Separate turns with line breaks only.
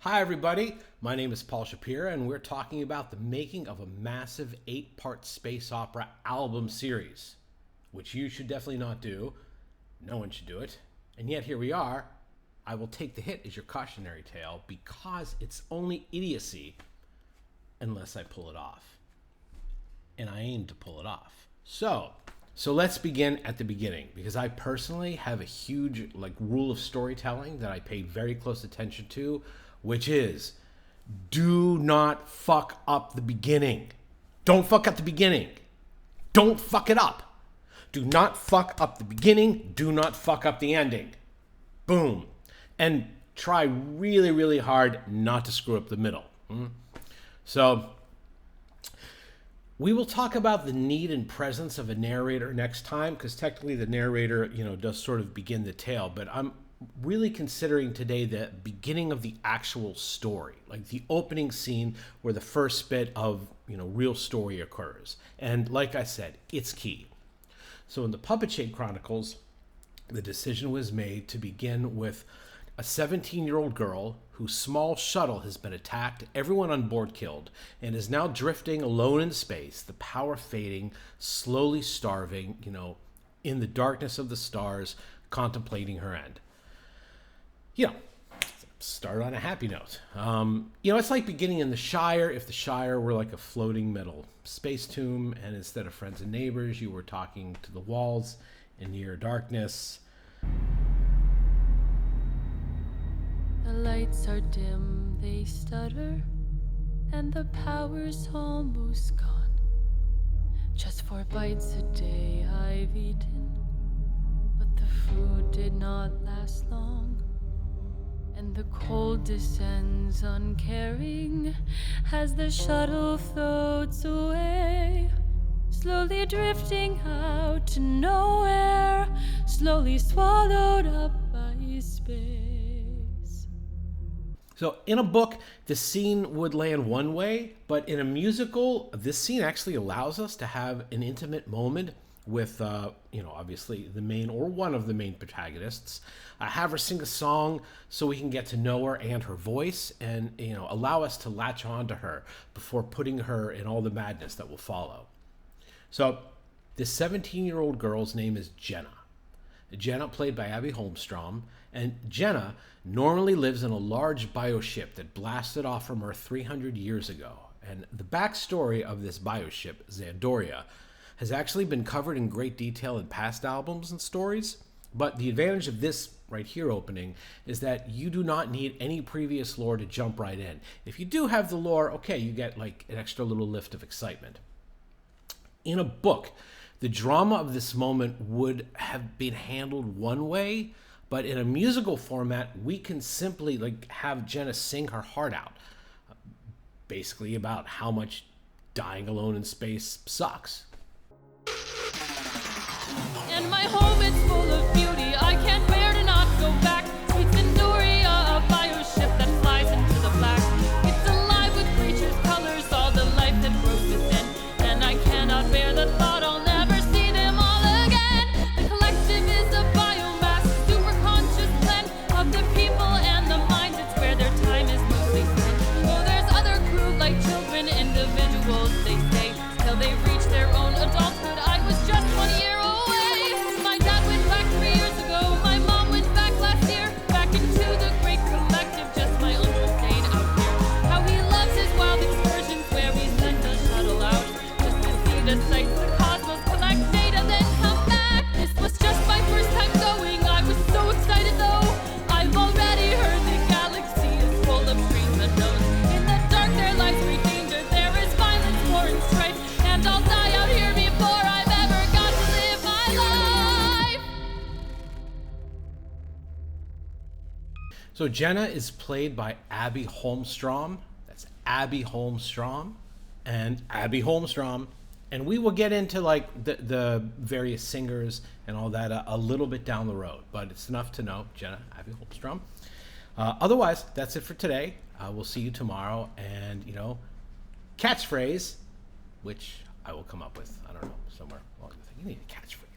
Hi, everybody. My name is Paul Shapira, and we're talking about the making of a massive 8-part space opera album series, which you should definitely not do. No one should do it. And yet, here we are. I will take the hit as your cautionary tale because it's only idiocy unless I pull it off. And I aim to pull it off. So let's begin at the beginning, because I personally have a huge rule of storytelling that I paid very close attention to, which is do not fuck up the beginning. Don't fuck up the beginning. Don't fuck it up. Do not fuck up the beginning. Do not fuck up the ending. Boom. And try really, really hard not to screw up the middle. So we will talk about the need and presence of a narrator next time, because technically the narrator, does sort of begin the tale, but I'm really considering today the beginning of the actual story, like the opening scene where the first bit of, real story occurs. And like I said, it's key. So in the Puppet Shade Chronicles, the decision was made to begin with a 17-year-old girl whose small shuttle has been attacked, everyone on board killed, and is now drifting alone in space, the power fading, slowly starving, in the darkness of the stars, contemplating her end. Start on a happy note. It's like beginning in the Shire. If the Shire were like a floating metal space tomb, and instead of friends and neighbors, you were talking to the walls in near darkness.
The lights are dim, they stutter, and the power's almost gone. Just 4 bites a day I've eaten, but the food did not last long. And the cold descends uncaring as the shuttle floats away, slowly drifting out to nowhere, slowly swallowed up by space.
So in a book, the scene would land one way, but in a musical, this scene actually allows us to have an intimate moment with, obviously the main or one of the main protagonists, have her sing a song so we can get to know her and her voice and, allow us to latch on to her before putting her in all the madness that will follow. So this 17-year-old girl's name is Jenna. Jenna, played by Abby Holmstrom, and Jenna normally lives in a large bioship that blasted off from Earth 300 years ago. And the backstory of this bioship, Xandoria, has actually been covered in great detail in past albums and stories, but the advantage of this right here opening is that you do not need any previous lore to jump right in. If you do have the lore, okay, you get like an extra little lift of excitement. In a book, the drama of this moment would have been handled one way, but in a musical format, we can simply have Jenna sing her heart out, basically about how much dying alone in space sucks.
And my home is full of beauty, I can't bear to not go back. Sweet Xandoria, a bioship that flies into the black. It's alive with creatures, colors, all the life that grows within. And I cannot bear the thought I'll never see them all again. The collective is a biomass, super conscious blend of the people and the minds. It's where their time is mostly spent. Oh, there's other crew like children, individuals, they say, till they reach their own adulthood. I was just 1 year old.
So Jenna is played by Abby Holmstrom. That's Abby Holmstrom and Abby Holmstrom. And we will get into the various singers and all that a little bit down the road, but it's enough to know Jenna, Abby Holmstrom. Otherwise, that's it for today. We'll see you tomorrow, and catchphrase, which I will come up with, I don't know, somewhere along the thing. You need a catchphrase.